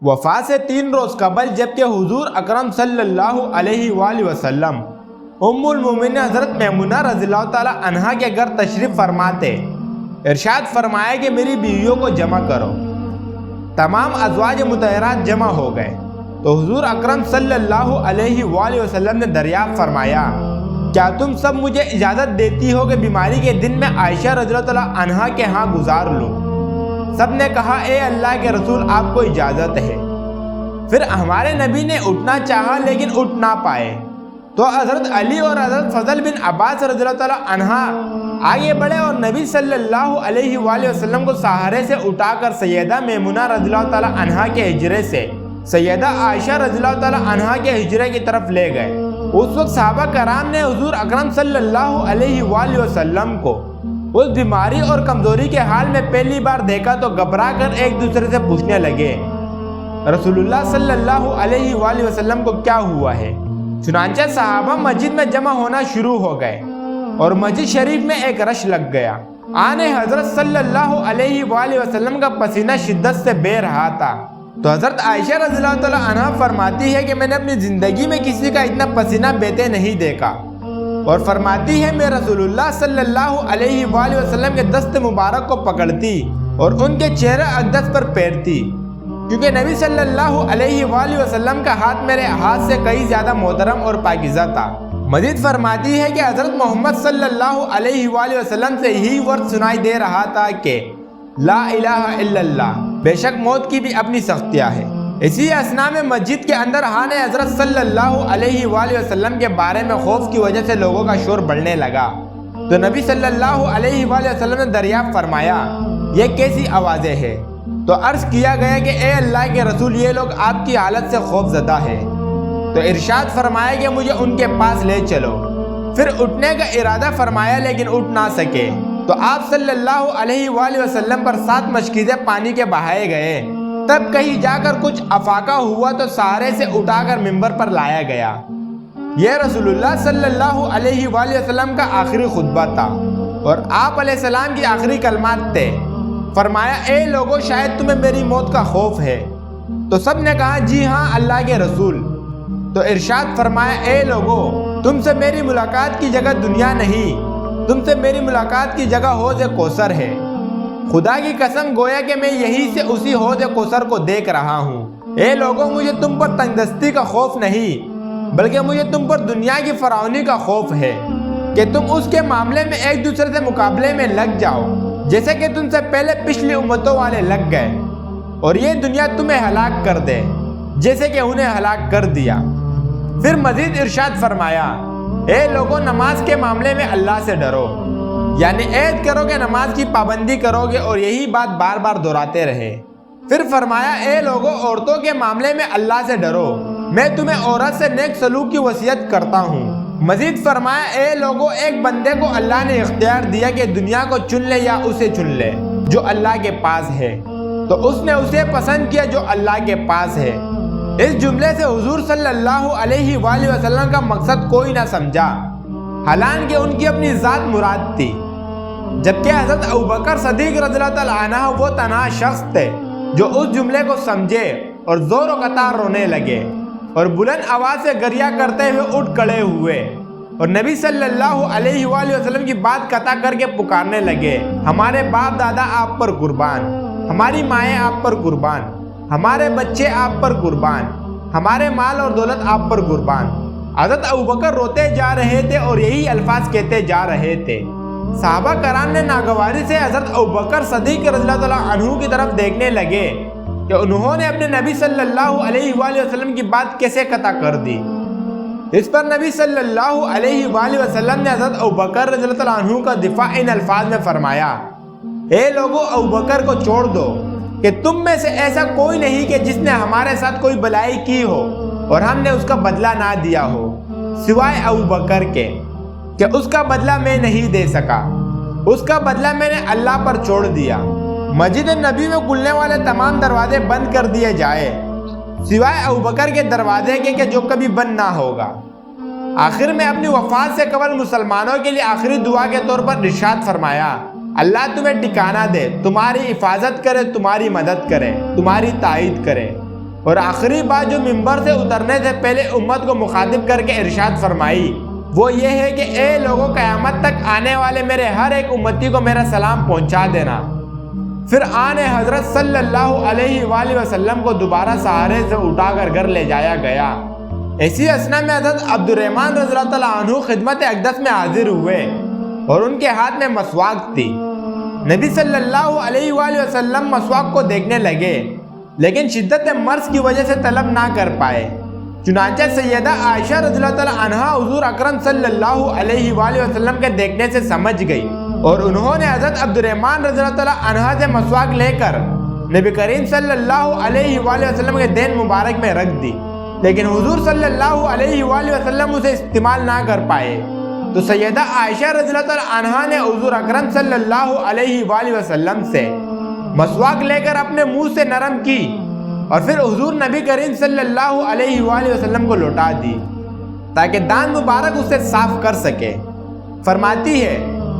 وفات سے 3 روز قبل جبکہ حضور اکرم صلی اللہ علیہ وآلہ وسلم ام المومنین حضرت میمونہ رضی اللہ تعالی عنہا کے گھر تشریف فرماتے، ارشاد فرمایا کہ میری بیویوں کو جمع کرو۔ تمام ازواج مطہرات جمع ہو گئے تو حضور اکرم صلی اللہ علیہ وآلہ وسلم نے دریافت فرمایا، کیا تم سب مجھے اجازت دیتی ہو کہ بیماری کے دن میں عائشہ رضی اللہ تعالی عنہا کے ہاں گزار لوں؟ سب نے کہا اے اللہ کے رسول آپ کو اجازت ہے۔ پھر ہمارے نبی نے اٹھنا چاہا لیکن اٹھ نہ پائے تو حضرت علی اور حضرت فضل بن عباس رضی اللہ تعالی عنہ آگے بڑھے اور نبی صلی اللہ علیہ وآلہ وسلم کو سہارے سے اٹھا کر سیدہ میمونہ رضی اللہ تعالی عنہ کے حجرے سے سیدہ عائشہ رضی اللہ تعالی عنہ کے حجرے کی طرف لے گئے۔ اس وقت صحابہ کرام نے حضور اکرم صلی اللہ علیہ وآلہ وسلم کو اس بیماری اور کمزوری کے حال میں پہلی بار دیکھا تو گھبرا کر ایک دوسرے سے پوچھنے لگے، رسول اللہ صلی اللہ علیہ وآلہ وسلم کو کیا ہوا ہے؟ چنانچہ صحابہ مسجد میں جمع ہونا شروع ہو گئے اور مسجد شریف میں ایک رش لگ گیا۔ آن حضرت صلی اللہ علیہ وآلہ وسلم کا پسینہ شدت سے بہہ رہا تھا تو حضرت عائشہ رضی اللہ تعالی عنہا فرماتی ہے کہ میں نے اپنی زندگی میں کسی کا اتنا پسینہ بہتے نہیں دیکھا، اور فرماتی ہے میں رسول اللہ صلی اللہ علیہ وآلہ وسلم کے دست مبارک کو پکڑتی اور ان کے چہرے اقدس پر پھیرتی، کیونکہ نبی صلی اللہ علیہ وآلہ وسلم کا ہاتھ میرے ہاتھ سے کئی زیادہ محترم اور پاکیزہ تھا۔ مزید فرماتی ہے کہ حضرت محمد صلی اللہ علیہ وآلہ وسلم سے یہی ورد سنائی دے رہا تھا کہ لا الہ الا اللہ، بے شک موت کی بھی اپنی سختیاں ہیں۔ اسی اثناء میں مسجد کے اندر آن حضرت صلی اللہ علیہ وآلہ وسلم کے بارے میں خوف کی وجہ سے لوگوں کا شور بڑھنے لگا تو نبی صلی اللہ علیہ وآلہ وسلم نے دریافت فرمایا یہ کیسی آوازیں ہیں؟ تو عرض کیا گیا کہ اے اللہ کے رسول یہ لوگ آپ کی حالت سے خوف زدہ ہیں۔ تو ارشاد فرمایا کہ مجھے ان کے پاس لے چلو۔ پھر اٹھنے کا ارادہ فرمایا لیکن اٹھ نہ سکے تو آپ صلی اللہ علیہ وآلہ وسلم پر 7 مشکیزیں پانی کے بہائے گئے۔ تب کہیں جا کر کچھ افاقہ ہوا تو سہارے سے اٹھا کر منبر پر لایا گیا۔ یہ رسول اللہ صلی اللہ علیہ وآلہ وسلم کا آخری خطبہ تھا اور آپ علیہ السلام کی آخری کلمات تھے۔ فرمایا اے لوگوں شاید تمہیں میری موت کا خوف ہے؟ تو سب نے کہا جی ہاں اللہ کے رسول۔ تو ارشاد فرمایا اے لوگوں تم سے میری ملاقات کی جگہ دنیا نہیں، تم سے میری ملاقات کی جگہ حوض کوثر ہے۔ خدا کی قسم گویا کہ میں یہی سے اسی حوض کوثر کو دیکھ رہا ہوں۔ اے لوگوں مجھے تم پر تنگ دستی کا خوف نہیں بلکہ مجھے تم پر دنیا کی فراونی کا خوف ہے کہ تم اس کے معاملے میں ایک دوسرے سے مقابلے میں لگ جاؤ جیسے کہ تم سے پہلے پچھلی امتوں والے لگ گئے، اور یہ دنیا تمہیں ہلاک کر دے جیسے کہ انہیں ہلاک کر دیا۔ پھر مزید ارشاد فرمایا اے لوگوں نماز کے معاملے میں اللہ سے ڈرو، یعنی عہد کرو کہ نماز کی پابندی کرو گے اور یہی بات بار بار دہراتے رہے۔ پھر فرمایا اے لوگوں عورتوں کے معاملے میں اللہ سے ڈرو، میں تمہیں عورت سے نیک سلوک کی وصیت کرتا ہوں۔ مزید فرمایا اے لوگوں ایک بندے کو اللہ نے اختیار دیا کہ دنیا کو چن لے یا اسے چن لے جو اللہ کے پاس ہے، تو اس نے اسے پسند کیا جو اللہ کے پاس ہے۔ اس جملے سے حضور صلی اللہ علیہ وآلہ وسلم کا مقصد کوئی نہ سمجھا، حالانکہ ان کی اپنی ذات مراد تھی، جبکہ حضرت ابوبکر صدیق رضی اللہ تعالی عنہ وہ تنہا شخص تھے جو اس جملے کو سمجھے اور زور و قطار رونے لگے اور بلند آواز سے گریہ کرتے ہوئے اٹھ کھڑے ہوئے اور نبی صلی اللہ علیہ وآلہ وسلم کی بات قطع کر کے پکارنے لگے، ہمارے باپ دادا آپ پر قربان، ہماری مائیں آپ پر قربان، ہمارے بچے آپ پر قربان، ہمارے مال اور دولت آپ پر قربان۔ حضرت ابوبکر روتے جا رہے تھے اور یہی الفاظ کہتے جا رہے تھے۔ صحابہ کرام نے ناگواری سے حضرت ابوبکر صدیق رضی اللہ تعالیٰ عنہ کی طرف دیکھنے لگے کہ انہوں نے اپنے نبی صلی اللہ علیہ وآلہ وسلم کی بات کیسے قطع کر دی۔ اس پر نبی صلی اللہ علیہ وآلہ وسلم نے حضرت ابوبکر رضی اللہ تعالیٰ عنہ کا دفاع ان الفاظ میں فرمایا اے لوگو ابوبکر کو چھوڑ دو کہ تم میں سے ایسا کوئی نہیں کہ جس نے ہمارے ساتھ کوئی بلائی کی ہو اور ہم نے اس کا بدلہ نہ دیا ہو سوائے ابوبکر کے کہ اس کا بدلہ میں نہیں دے سکا، اس کا بدلہ میں نے اللہ پر چھوڑ دیا۔ مسجد نبی میں کھلنے والے تمام دروازے بند کر دیے جائے سوائے ابوبکر کے دروازے کے کہ جو کبھی بند نہ ہوگا۔ آخر میں اپنی وفات سے قبل مسلمانوں کے لیے آخری دعا کے طور پر ارشاد فرمایا اللہ تمہیں ٹھکانہ دے، تمہاری حفاظت کرے، تمہاری مدد کرے، تمہاری تائید کرے۔ اور آخری بات جو منبر سے اترنے سے پہلے امت کو مخاطب کر کے ارشاد فرمائی وہ یہ ہے کہ اے لوگوں، قیامت تک آنے والے میرے ہر ایک امتی کو میرا سلام پہنچا دینا۔ پھر آن حضرت صلی اللہ علیہ وآلہ وسلم کو دوبارہ سہارے سے اٹھا کر گھر لے جایا گیا۔ اسی اثنا میں حضرت عبد الرحمن رضی اللہ تعالیٰ عنہ خدمت اقدس میں حاضر ہوئے اور ان کے ہاتھ میں مسواک تھی۔ نبی صلی اللہ علیہ وآلہ وسلم مسواک کو دیکھنے لگے لیکن شدت مرض کی وجہ سے طلب نہ کر پائے۔ چنانچہ سیدہ عائشہ رضی اللہ تعالیٰ عنہا حضور اکرم صلی اللہ علیہ وآلہ وسلم کے دیکھنے سے سمجھ گئی اور انہوں نے حضرت عبد الرحمن رضی اللہ تعالیٰ عنہا سے مسواک لے کر نبی کریم صلی اللہ علیہ وآلہ وسلم کے دین مبارک میں رکھ دی، لیکن حضور صلی اللہ علیہ وآلہ وسلم اسے استعمال نہ کر پائے۔ تو سیدہ عائشہ رضی اللہ تعالیٰ عنہا نے حضور اکرم صلی اللہ علیہ وآلہ وسلم سے مسواک لے کر اپنے منہ سے نرم کی اور پھر حضور نبی کریم صلی اللہ علیہ وآلہ وسلم کو لوٹا دی تاکہ دانت مبارک اسے صاف کر سکے۔ فرماتی ہے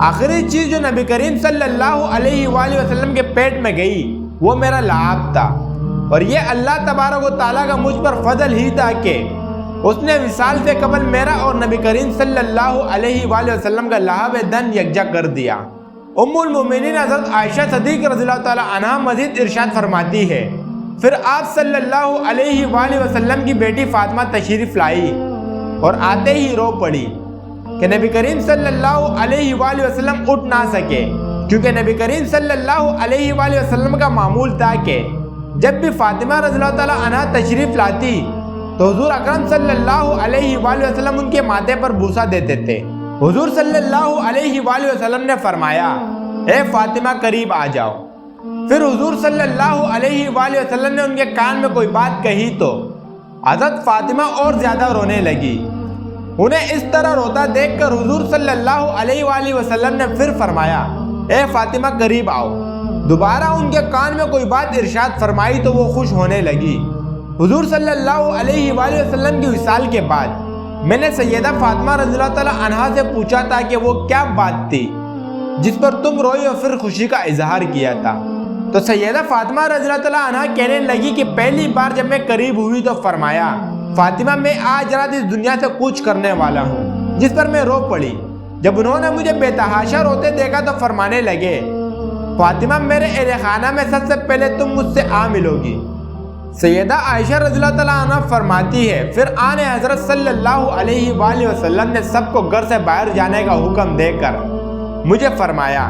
آخری چیز جو نبی کریم صلی اللہ علیہ وآلہ وسلم کے پیٹ میں گئی وہ میرا لعاب تھا، اور یہ اللہ تبارک و تعالیٰ کا مجھ پر فضل ہی تھا کہ اس نے وصال سے قبل میرا اور نبی کریم صلی اللہ علیہ وآلہ وسلم کا لعاب دن یکجا کر دیا۔ ام المومنین حضرت عائشہ صدیق رضی اللہ تعالیٰ عنہا مزید ارشاد فرماتی ہے پھر آپ صلی اللہ علیہ وآلہ وسلم کی بیٹی فاطمہ تشریف لائی اور آتے ہی رو پڑی کہ نبی کریم صلی اللہ علیہ وآلہ وسلم اٹھ نہ سکے، کیونکہ نبی کریم صلی اللہ علیہ وآلہ وسلم کا معمول تھا کہ جب بھی فاطمہ رضی اللہ تعالیٰ عنہا تشریف لاتی تو حضور اکرم صلی اللہ علیہ وآلہ وسلم ان کے ماتھے پر بوسہ دیتے تھے۔ حضور صلی اللہ علیہ وآلہ وسلم نے فرمایا اے فاطمہ قریب آ جاؤ۔ پھر حضور صلی اللہ علیہ وآلہ وسلم نے ان کے کان میں کوئی بات کہی تو حضرت فاطمہ اور زیادہ رونے لگی۔ انہیں اس طرح روتا دیکھ کر حضور صلی اللہ علیہ وآلہ وسلم نے پھر فرمایا اے فاطمہ قریب آؤ۔ دوبارہ ان کے کان میں کوئی بات ارشاد فرمائی تو وہ خوش ہونے لگی۔ حضور صلی اللہ علیہ وآلہ وسلم کی وصال کے بعد میں نے سیدہ فاطمہ رضی اللہ تعالیٰ عنہا سے پوچھا تھا کہ وہ کیا بات تھی جس پر تم روئی اور پھر خوشی کا اظہار کیا تھا؟ تو سیدہ فاطمہ رضی اللہ تعالیٰ عنہا کہنے لگی کہ پہلی بار جب میں قریب ہوئی تو فرمایا فاطمہ میں آج رات اس دنیا سے کوچ کرنے والا ہوں، جس پر میں رو پڑی۔ جب انہوں نے مجھے بے تحاشا روتے دیکھا تو فرمانے لگے فاطمہ میرے اہل خانہ میں سب سے پہلے تم مجھ سے آ ملو گی۔ سیدہ عائشہ رضی اللہ تعالیٰ عنہ فرماتی ہے پھر آن حضرت صلی اللہ علیہ وآلہ وسلم نے سب کو گھر سے باہر جانے کا حکم دے کر مجھے فرمایا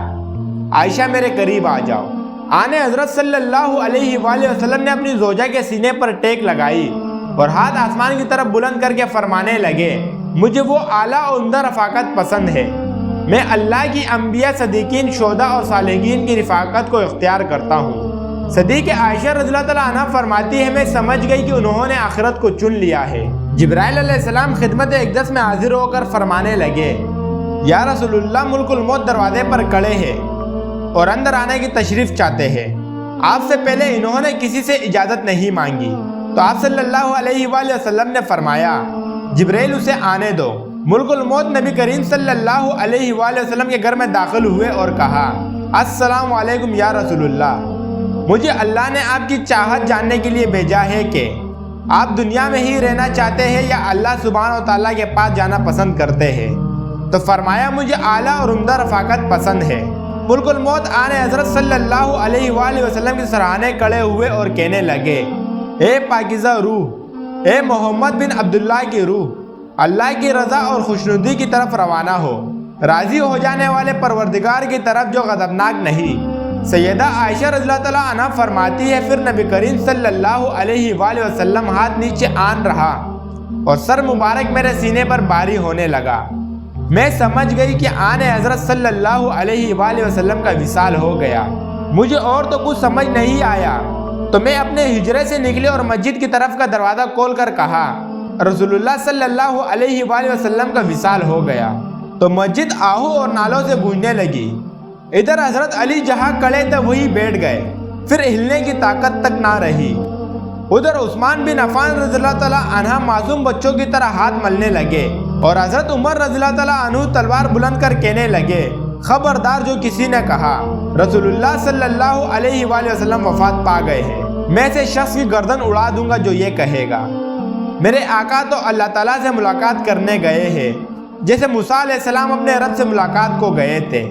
عائشہ میرے قریب آ جاؤ۔ آن حضرت صلی اللہ علیہ وآلہ وسلم نے اپنی زوجہ کے سینے پر ٹیک لگائی اور ہاتھ آسمان کی طرف بلند کر کے فرمانے لگے مجھے وہ اعلیٰ اور عمدہ رفاقت پسند ہے، میں اللہ کی انبیاء، صدیقین، شہداء اور صالحین کی رفاقت کو اختیار کرتا ہوں۔ صدیق عائشہ رضی اللہ تعالیٰ عنہ فرماتی ہے میں سمجھ گئی کہ انہوں نے آخرت کو چن لیا ہے۔ جبرائیل علیہ السلام خدمت اقدس میں حاضر ہو کر فرمانے لگے یا رسول اللہ ملک الموت دروازے پر کھڑے ہیں اور اندر آنے کی تشریف چاہتے ہیں۔ آپ سے پہلے انہوں نے کسی سے اجازت نہیں مانگی تو آپ صلی اللہ علیہ وآلہ وسلم نے فرمایا جبرائیل اسے آنے دو۔ ملک الموت نبی کریم صلی اللہ علیہ وآلہ وسلم کے گھر میں داخل ہوئے اور کہا السلام علیکم یا رسول اللہ، مجھے اللہ نے آپ کی چاہت جاننے کے لیے بھیجا ہے کہ آپ دنیا میں ہی رہنا چاہتے ہیں یا اللہ سبحانہ و تعالیٰ کے پاس جانا پسند کرتے ہیں؟ تو فرمایا مجھے اعلیٰ اور عمدہ رفاقت پسند ہے۔ ملک الموت آن حضرت صلی اللہ علیہ وآلہ وسلم کے سراہانے کھڑے ہوئے اور کہنے لگے اے پاکیزہ روح، اے محمد بن عبداللہ کی روح، اللہ کی رضا اور خوشنودی کی طرف روانہ ہو، راضی ہو جانے والے پروردگار کی طرف جو غضبناک نہیں۔ سیدہ عائشہ رضی اللہ تعالیٰ عنہ فرماتی ہے پھر نبی کریم صلی اللہ علیہ وآلہ وسلم ہاتھ نیچے آن رہا اور سر مبارک میرے سینے پر باری ہونے لگا۔ میں سمجھ گئی کہ آن حضرت صلی اللہ علیہ وآلہ وسلم کا وصال ہو گیا۔ مجھے اور تو کچھ سمجھ نہیں آیا تو میں اپنے حجرے سے نکلی اور مسجد کی طرف کا دروازہ کھول کر کہا رسول اللہ صلی اللہ علیہ وآلہ وسلم کا وصال ہو گیا۔ تو مسجد آہو اور نالوں سے گونجنے لگی۔ ادھر حضرت علی جہاں کھڑے تھے وہی بیٹھ گئے، پھر ہلنے کی طاقت تک نہ رہی۔ ادھر عثمان بن عفان رضی اللہ تعالیٰ عنہ معصوم بچوں کی طرح ہاتھ ملنے لگے اور حضرت عمر رضی اللہ تعالیٰ عنہ تلوار بلند کر کہنے لگے خبردار جو کسی نے کہا رسول اللہ صلی اللہ علیہ وآلہ وسلم وفات پا گئے ہیں۔ میں سے شخص کی گردن اڑا دوں گا جو یہ کہے گا میرے آقا تو اللہ تعالیٰ سے ملاقات کرنے گئے ہیں جیسے موسیٰ علیہ السلام اپنے رب سے ملاقات کو گئے تھے،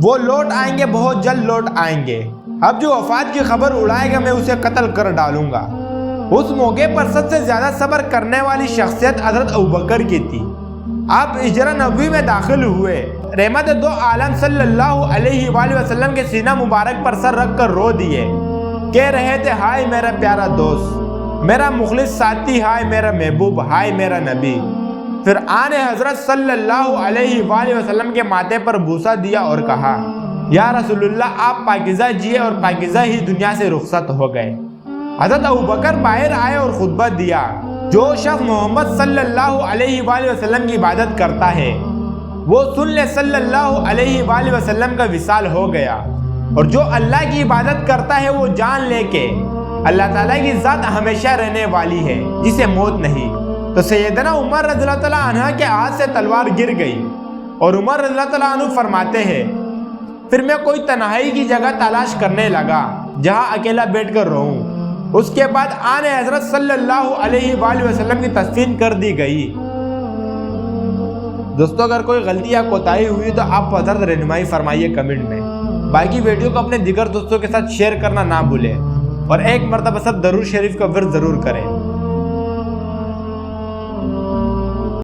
وہ لوٹ آئیں گے، بہت جلد لوٹ آئیں گے۔ اب جو وفات کی خبر اڑائے گا میں اسے قتل کر ڈالوں گا۔ اس موقع پر سب سے زیادہ صبر کرنے والی شخصیت حضرت ابوبکر کی تھی۔ آپ ہجرہ نبوی میں داخل ہوئے، رحمت دو عالم صلی اللہ علیہ وآلہ وسلم کے سینہ مبارک پر سر رکھ کر رو دیے، کہہ رہے تھے ہائے میرا پیارا دوست، میرا مخلص ساتھی، ہائے میرا محبوب، ہائے میرا نبی۔ پھر آن حضرت صلی اللہ علیہ وآلہ وسلم کے ماتھے پر بوسہ دیا اور کہا یا رسول اللہ آپ پاکیزہ جیے اور پاکیزہ ہی دنیا سے رخصت ہو گئے۔ حضرت ابوبکر باہر آئے اور خطبہ دیا، جو شخص محمد صلی اللہ علیہ وآلہ وسلم کی عبادت کرتا ہے وہ سن لے صلی اللہ علیہ وآلہ وسلم کا وصال ہو گیا، اور جو اللہ کی عبادت کرتا ہے وہ جان لے کہ اللہ تعالیٰ کی ذات ہمیشہ رہنے والی ہے جسے موت نہیں۔ تو سیدنا عمر رضی اللہ تعالیٰ عنہ کے ہاتھ سے تلوار گر گئی، اور عمر رضی اللہ تعالیٰ عنہ فرماتے ہیں پھر میں کوئی تنہائی کی جگہ تلاش کرنے لگا جہاں اکیلا بیٹھ کر رہوں۔ اس کے بعد آن حضرت صلی اللہ علیہ وآلہ وسلم کی تدفین کر دی گئی۔ دوستو اگر کوئی غلطی یا کوتاہی ہوئی تو آپ حضرت رہنمائی فرمائیے کمنٹ میں۔ باقی ویڈیو کو اپنے دیگر دوستوں کے ساتھ شیئر کرنا نہ بھولیں، اور ایک مرتبہ سب درود شریف کا ورد ضرور کریں۔